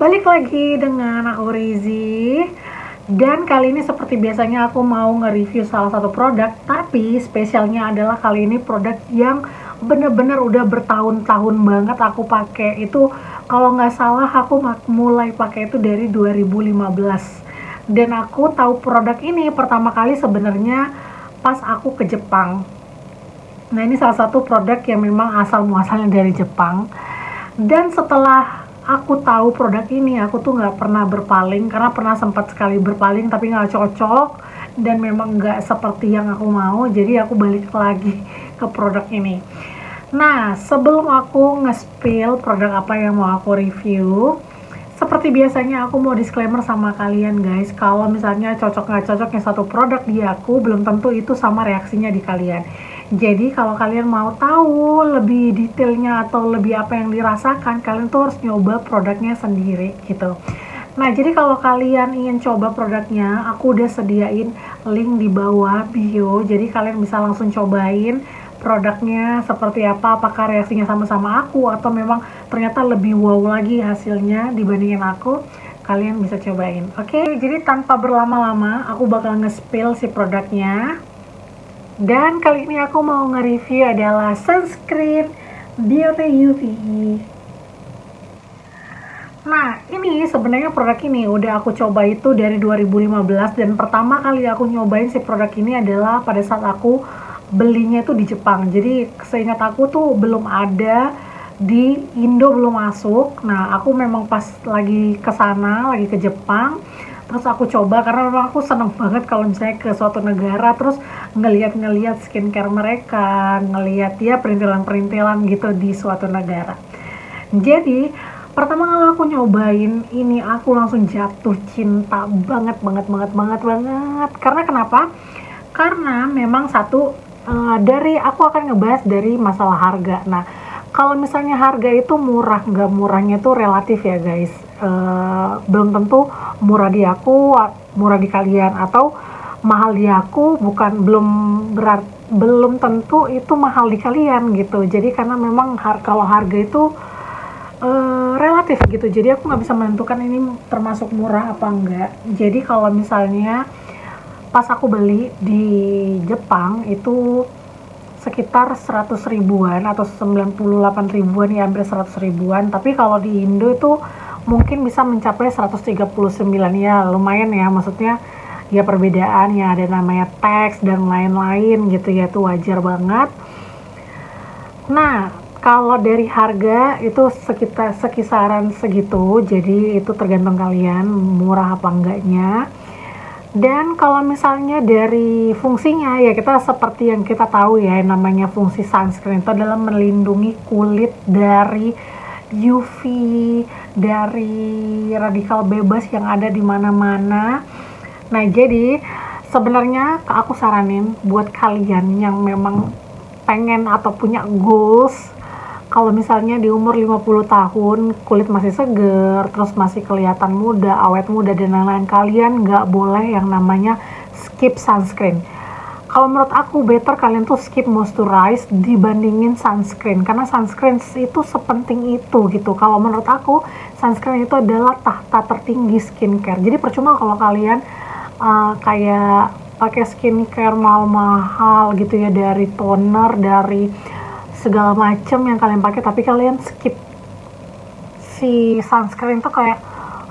Balik lagi dengan aku Rizi. Dan kali ini seperti biasanya aku mau nge-review salah satu produk, tapi spesialnya adalah kali ini produk yang bener-bener udah bertahun-tahun banget aku pakai. Itu kalau nggak salah aku mulai pakai itu dari 2015. Dan aku tahu produk ini pertama kali sebenarnya pas aku ke Jepang. Nah, ini salah satu produk yang memang asal muasalnya dari Jepang. Dan setelah aku tahu produk ini, aku tuh nggak pernah berpaling, karena pernah sempat sekali berpaling tapi nggak cocok dan memang nggak seperti yang aku mau, jadi aku balik lagi ke produk ini. Nah, sebelum aku nge-spill produk apa yang mau aku review, seperti biasanya aku mau disclaimer sama kalian guys, kalau misalnya cocok nggak cocoknya satu produk di aku, belum tentu itu sama reaksinya di kalian. Jadi kalau kalian mau tahu lebih detailnya atau lebih apa yang dirasakan, kalian tuh harus nyoba produknya sendiri gitu. Nah, jadi kalau kalian ingin coba produknya, aku udah sediain link di bawah bio, jadi kalian bisa langsung cobain produknya seperti apa, apakah reaksinya sama-sama aku atau memang ternyata lebih wow lagi hasilnya dibandingin aku. Kalian bisa cobain. Oke, jadi tanpa berlama-lama aku bakal nge-spill si produknya. Dan kali ini aku mau nge-review adalah sunscreen Biore UV. Nah, ini sebenarnya produk ini udah aku coba itu dari 2015, dan pertama kali aku nyobain si produk ini adalah pada saat aku belinya itu di Jepang. Jadi seingat aku tuh belum ada di Indo, belum masuk. Nah, aku memang pas lagi ke sana, lagi ke Jepang, terus aku coba karena memang aku seneng banget kalau misalnya ke suatu negara terus ngeliat skincare mereka, ngeliat ya perintilan-perintilan gitu di suatu negara. Jadi pertama kali aku nyobain ini, aku langsung jatuh cinta banget. Karena kenapa? Karena memang satu, dari aku akan ngebahas dari masalah harga. Nah, kalau misalnya harga itu murah nggak murahnya itu relatif ya guys. Belum tentu murah di aku, murah di kalian, atau mahal di aku belum tentu itu mahal di kalian gitu. Jadi karena memang kalau harga itu relatif gitu. Jadi aku nggak bisa menentukan ini termasuk murah apa enggak. Jadi kalau misalnya pas aku beli di Jepang itu sekitar 100 ribuan atau 98 ribuan, ya hampir 100 ribuan. Tapi kalau di Indo itu mungkin bisa mencapai 139, ya lumayan ya, maksudnya ya perbedaan ya, ada namanya tax dan lain-lain gitu ya, itu wajar banget. Nah, kalau dari harga itu sekisaran segitu, jadi itu tergantung kalian murah apa enggaknya. Dan kalau misalnya dari fungsinya, ya kita seperti yang kita tahu ya, namanya fungsi sunscreen itu adalah melindungi kulit dari UV, dari radikal bebas yang ada di mana-mana. Nah, jadi sebenarnya aku saranin buat kalian yang memang pengen atau punya goals, kalau misalnya di umur 50 tahun kulit masih seger, terus masih kelihatan muda, awet muda dan lain-lain, kalian nggak boleh yang namanya skip sunscreen. Kalau menurut aku better kalian tuh skip moisturize dibandingin sunscreen, karena sunscreen itu sepenting itu gitu. Kalau menurut aku sunscreen itu adalah tahta tertinggi skincare. Jadi percuma kalau kalian kayak pakai skincare mahal-mahal gitu ya, dari toner, dari segala macam yang kalian pakai, tapi kalian skip si sunscreen tuh kayak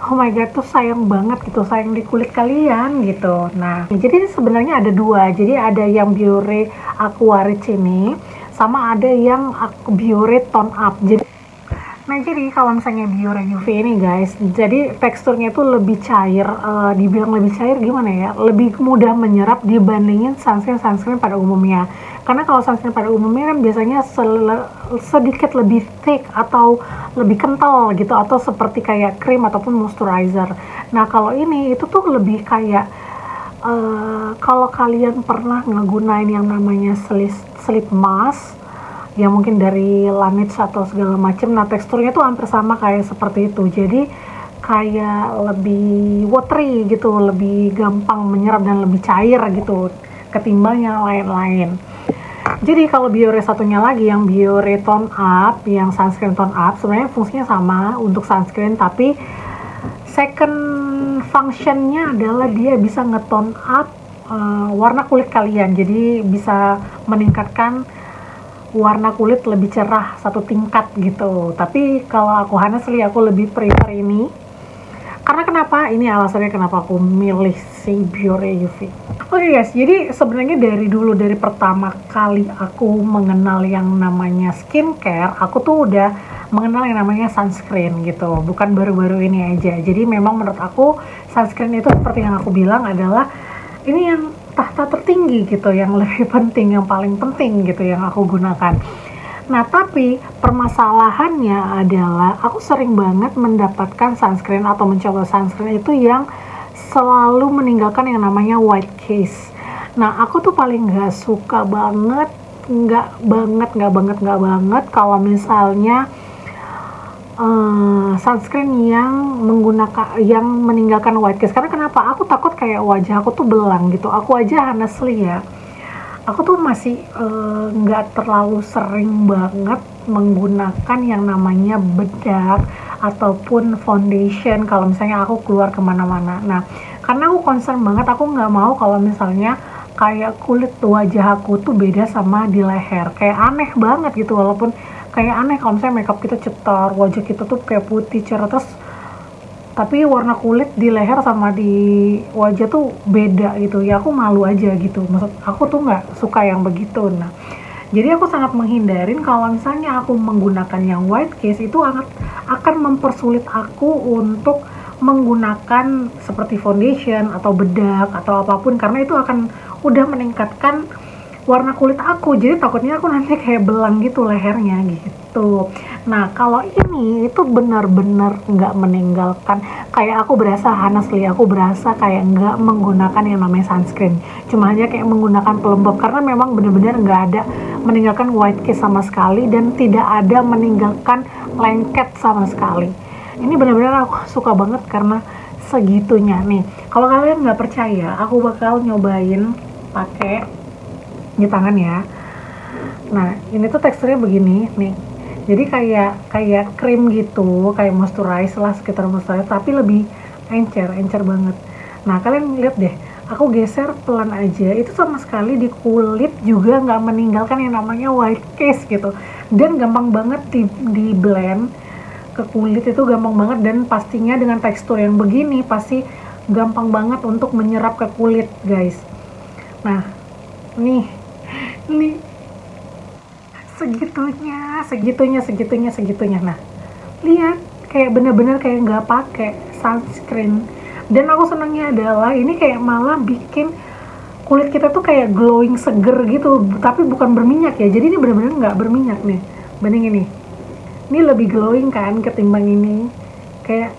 oh my god, tuh sayang banget gitu, sayang di kulit kalian gitu. Nah, jadi sebenarnya ada dua, jadi ada yang Biore Aqua Rich ini, sama ada yang Biore Tone Up. Jadi kalau misalnya Biore UV ini guys, jadi teksturnya itu lebih cair, dibilang lebih cair gimana ya, lebih mudah menyerap dibandingin sunscreen pada umumnya. Karena kalau sunscreen pada umumnya kan biasanya sedikit lebih thick atau lebih kental gitu, atau seperti kayak krim ataupun moisturizer. Nah, kalau ini itu tuh lebih kayak kalau kalian pernah ngegunain yang namanya sleep mask ya, mungkin dari Laneige atau segala macam, nah teksturnya tuh hampir sama kayak seperti itu. Jadi kayak lebih watery gitu, lebih gampang menyerap dan lebih cair gitu ketimbang yang lain-lain. Jadi kalau Biore satunya lagi yang Biore Tone Up, yang sunscreen tone up, sebenarnya fungsinya sama untuk sunscreen, tapi second functionnya adalah dia bisa nge-tone up warna kulit kalian, jadi bisa meningkatkan warna kulit lebih cerah satu tingkat gitu. Tapi kalau aku honestly aku lebih prefer ini. Karena kenapa? Ini alasannya kenapa aku milih si Biore UV. Oke guys, jadi sebenarnya dari dulu, dari pertama kali aku mengenal yang namanya skincare, aku tuh udah mengenal yang namanya sunscreen gitu. Bukan baru-baru ini aja. Jadi memang menurut aku sunscreen itu seperti yang aku bilang adalah ini yang tahta tertinggi gitu, yang lebih penting, yang paling penting gitu yang aku gunakan. Nah, tapi permasalahannya adalah aku sering banget mendapatkan sunscreen atau mencoba sunscreen itu yang selalu meninggalkan yang namanya white case. Nah, aku tuh paling nggak suka banget, nggak banget kalau misalnya sunscreen yang meninggalkan white case. Karena kenapa? Aku takut kayak wajah aku tuh belang gitu. Aku aja honestly ya, aku tuh masih nggak terlalu sering banget menggunakan yang namanya bedak ataupun foundation kalau misalnya aku keluar kemana-mana. Nah, karena aku concern banget, aku nggak mau kalau misalnya kayak kulit wajah aku tuh beda sama di leher. Kayak aneh banget gitu, walaupun kayak aneh kalau misalnya makeup kita cetar, wajah kita tuh kayak putih cerah, terus tapi warna kulit di leher sama di wajah tuh beda gitu ya. Aku malu aja gitu, maksud aku tuh nggak suka yang begitu. Nah, jadi aku sangat menghindarin kalau misalnya aku menggunakan yang white case itu akan mempersulit aku untuk menggunakan seperti foundation atau bedak atau apapun, karena itu akan udah meningkatkan warna kulit aku, jadi takutnya aku nanti kayak belang gitu lehernya gitu. Nah, kalau ini itu benar-benar nggak meninggalkan, kayak aku berasa honestly, aku berasa kayak nggak menggunakan yang namanya sunscreen, cuma aja kayak menggunakan pelembab, karena memang benar-benar nggak ada meninggalkan white case sama sekali dan tidak ada meninggalkan lengket sama sekali. Ini benar-benar aku suka banget karena segitunya nih. Kalau kalian nggak percaya, aku bakal nyobain pakai di tangan ya. Nah, ini tuh teksturnya begini nih. Jadi kayak krim gitu, kayak moisturize lah, sekitar moisturize, tapi lebih encer banget. Nah, kalian lihat deh, aku geser pelan aja, itu sama sekali di kulit juga nggak meninggalkan yang namanya white case gitu. Dan gampang banget di blend ke kulit, itu gampang banget, dan pastinya dengan tekstur yang begini pasti gampang banget untuk menyerap ke kulit, guys. Nah, nih segitunya. Nah, lihat kayak bener-bener kayak nggak pakai sunscreen. Dan aku senangnya adalah ini kayak malah bikin kulit kita tuh kayak glowing, seger gitu, tapi bukan berminyak ya. Jadi ini bener-bener nggak berminyak nih. Banding ini lebih glowing kan ketimbang ini. Kayak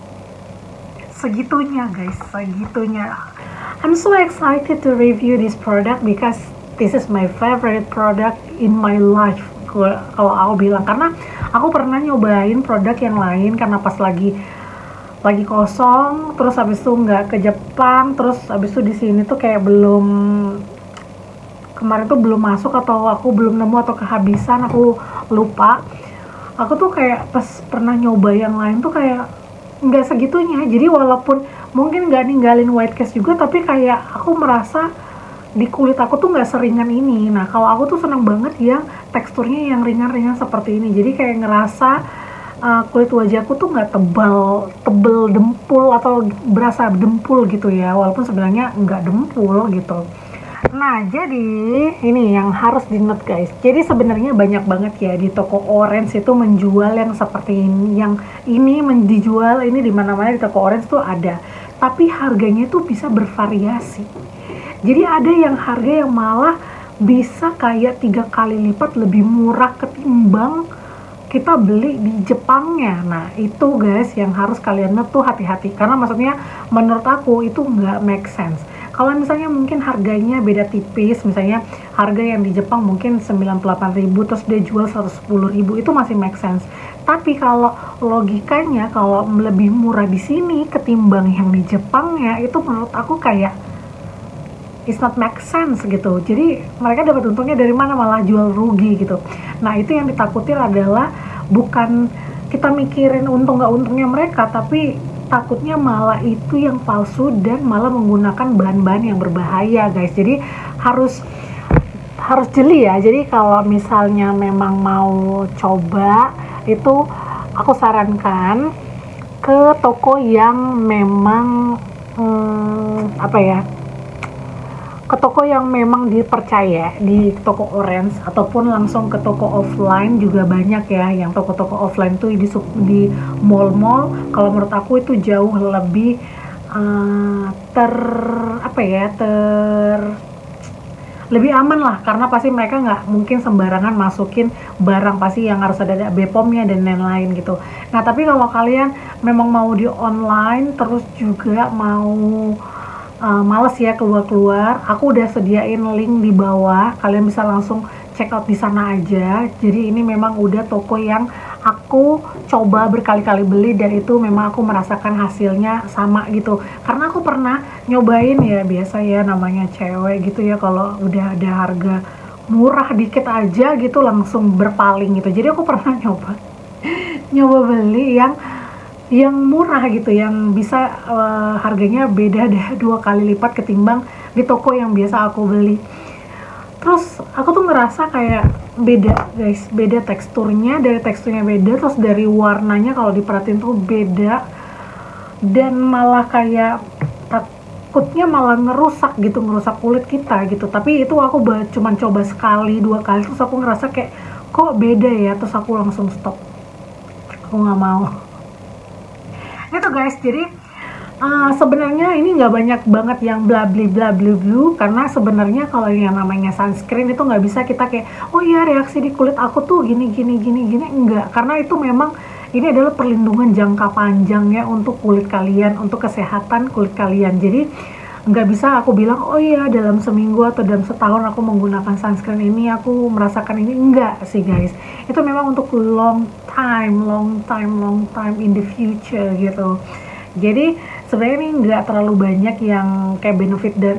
segitunya guys, segitunya. I'm so excited to review this product because this is my favorite product in my life. Kalau aku bilang, karena aku pernah nyobain produk yang lain karena pas lagi kosong, terus habis itu nggak ke Jepang, terus habis itu di sini tuh kayak kemarin tuh belum masuk, atau aku belum nemu, atau kehabisan, aku lupa. Aku tuh kayak pas pernah nyoba yang lain tuh kayak nggak segitunya. Jadi walaupun mungkin nggak ninggalin white cast juga, tapi kayak aku merasa di kulit aku tuh nggak seringan ini. Nah, kalau aku tuh seneng banget yang teksturnya yang ringan-ringan seperti ini. Jadi kayak ngerasa kulit wajahku tuh nggak tebel dempul atau berasa dempul gitu ya, walaupun sebenarnya nggak dempul gitu. Nah, jadi ini yang harus di-note guys. Jadi sebenarnya banyak banget ya di toko Orange itu menjual yang seperti ini. Yang ini dijual ini di mana-mana, di toko Orange tuh ada. Tapi harganya tuh bisa bervariasi. Jadi ada yang harga yang malah bisa kayak 3 kali lipat lebih murah ketimbang kita beli di Jepangnya. Nah, itu guys yang harus kalian note tuh, hati-hati. Karena maksudnya menurut aku itu nggak make sense. Kalau misalnya mungkin harganya beda tipis, misalnya harga yang di Jepang mungkin 98.000 terus dia jual 110.000, itu masih make sense. Tapi kalau logikanya kalau lebih murah di sini ketimbang yang di Jepangnya, itu menurut aku kayak it's not make sense gitu. Jadi mereka dapat untungnya dari mana, malah jual rugi gitu. Nah, itu yang ditakutin adalah bukan kita mikirin untung nggak untungnya mereka, tapi takutnya malah itu yang palsu dan malah menggunakan bahan-bahan yang berbahaya guys. Jadi harus jeli ya. Jadi kalau misalnya memang mau coba itu aku sarankan ke toko yang memang ke toko yang memang dipercaya, di toko Orange ataupun langsung ke toko offline juga banyak ya. Yang toko-toko offline tuh di mall-mall, kalau menurut aku itu jauh lebih lebih aman lah, karena pasti mereka nggak mungkin sembarangan masukin barang, pasti yang harus ada BPOM-nya dan lain-lain gitu. Nah tapi kalau kalian memang mau di online terus juga mau males ya keluar-keluar, aku udah sediain link di bawah, kalian bisa langsung check out di sana aja. Jadi ini memang udah toko yang aku coba berkali-kali beli dan itu memang aku merasakan hasilnya sama gitu. Karena aku pernah nyobain ya, biasa ya namanya cewek gitu ya, kalau udah ada harga murah dikit aja gitu langsung berpaling gitu. Jadi aku pernah nyoba beli yang murah gitu, yang bisa harganya beda 2 kali lipat ketimbang di toko yang biasa aku beli. Terus aku tuh ngerasa kayak beda guys, beda teksturnya, beda, terus dari warnanya kalau diperhatiin tuh beda, dan malah kayak takutnya malah ngerusak kulit kita gitu. Tapi itu aku cuman coba sekali 2 kali, terus aku ngerasa kayak kok beda ya, terus aku langsung stop, aku nggak mau itu guys. Jadi sebenarnya ini nggak banyak banget yang bla bla bla, karena sebenarnya kalau yang namanya sunscreen itu nggak bisa kita kayak oh iya reaksi di kulit aku tuh gini enggak, karena itu memang ini adalah perlindungan jangka panjang ya untuk kulit kalian, untuk kesehatan kulit kalian. Jadi nggak bisa aku bilang oh iya dalam seminggu atau dalam setahun aku menggunakan sunscreen ini aku merasakan ini, enggak sih guys. Itu memang untuk long time in the future gitu. Jadi sebenarnya ini nggak terlalu banyak yang kayak benefit dan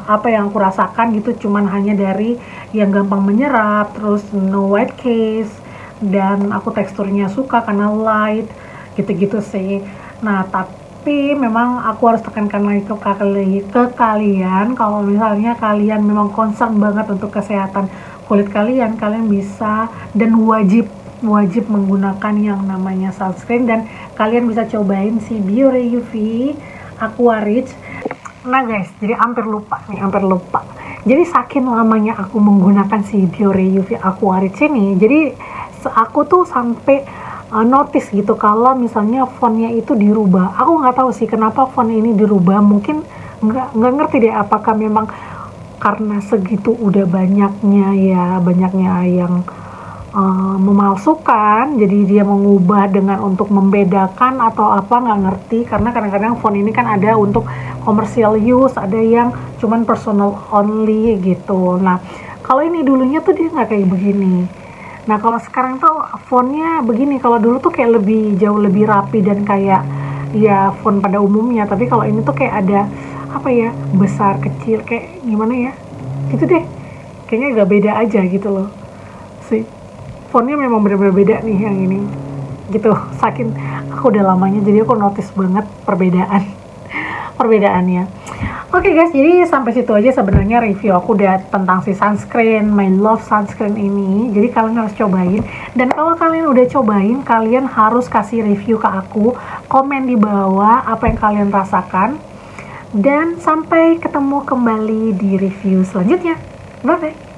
apa yang aku rasakan gitu, cuman hanya dari yang gampang menyerap, terus no white case, dan aku teksturnya suka karena light gitu-gitu sih. Nah tapi memang aku harus tekankan lagi ke kalian, kalau misalnya kalian memang concern banget untuk kesehatan kulit kalian bisa dan wajib menggunakan yang namanya sunscreen, dan kalian bisa cobain si Biore UV Aqua Rich. Nah guys, jadi hampir lupa. Jadi saking lamanya aku menggunakan si Biore UV Aqua Rich ini, jadi aku tuh sampai notice gitu kalau misalnya fontnya itu dirubah. Aku nggak tahu sih kenapa font ini dirubah, mungkin nggak ngerti deh apakah memang karena segitu udah banyaknya yang memalsukan, jadi dia mengubah dengan untuk membedakan atau apa, nggak ngerti. Karena kadang-kadang font ini kan ada untuk commercial use, ada yang cuman personal only gitu. Nah kalau ini dulunya tuh dia nggak kayak begini. Nah kalau sekarang tuh fontnya begini, kalau dulu tuh kayak jauh lebih rapi dan kayak ya font pada umumnya. Tapi kalau ini tuh kayak ada besar kecil kayak gimana ya gitu deh, kayaknya agak beda aja gitu loh sih. Fontnya memang benar-benar beda nih yang ini gitu, saking aku udah lamanya jadi aku notice banget perbedaannya. Oke guys, jadi sampai situ aja sebenarnya review aku udah tentang si sunscreen, my love sunscreen ini. Jadi kalian harus cobain, dan kalau kalian udah cobain, kalian harus kasih review ke aku, komen di bawah apa yang kalian rasakan, dan sampai ketemu kembali di review selanjutnya. Bye bye.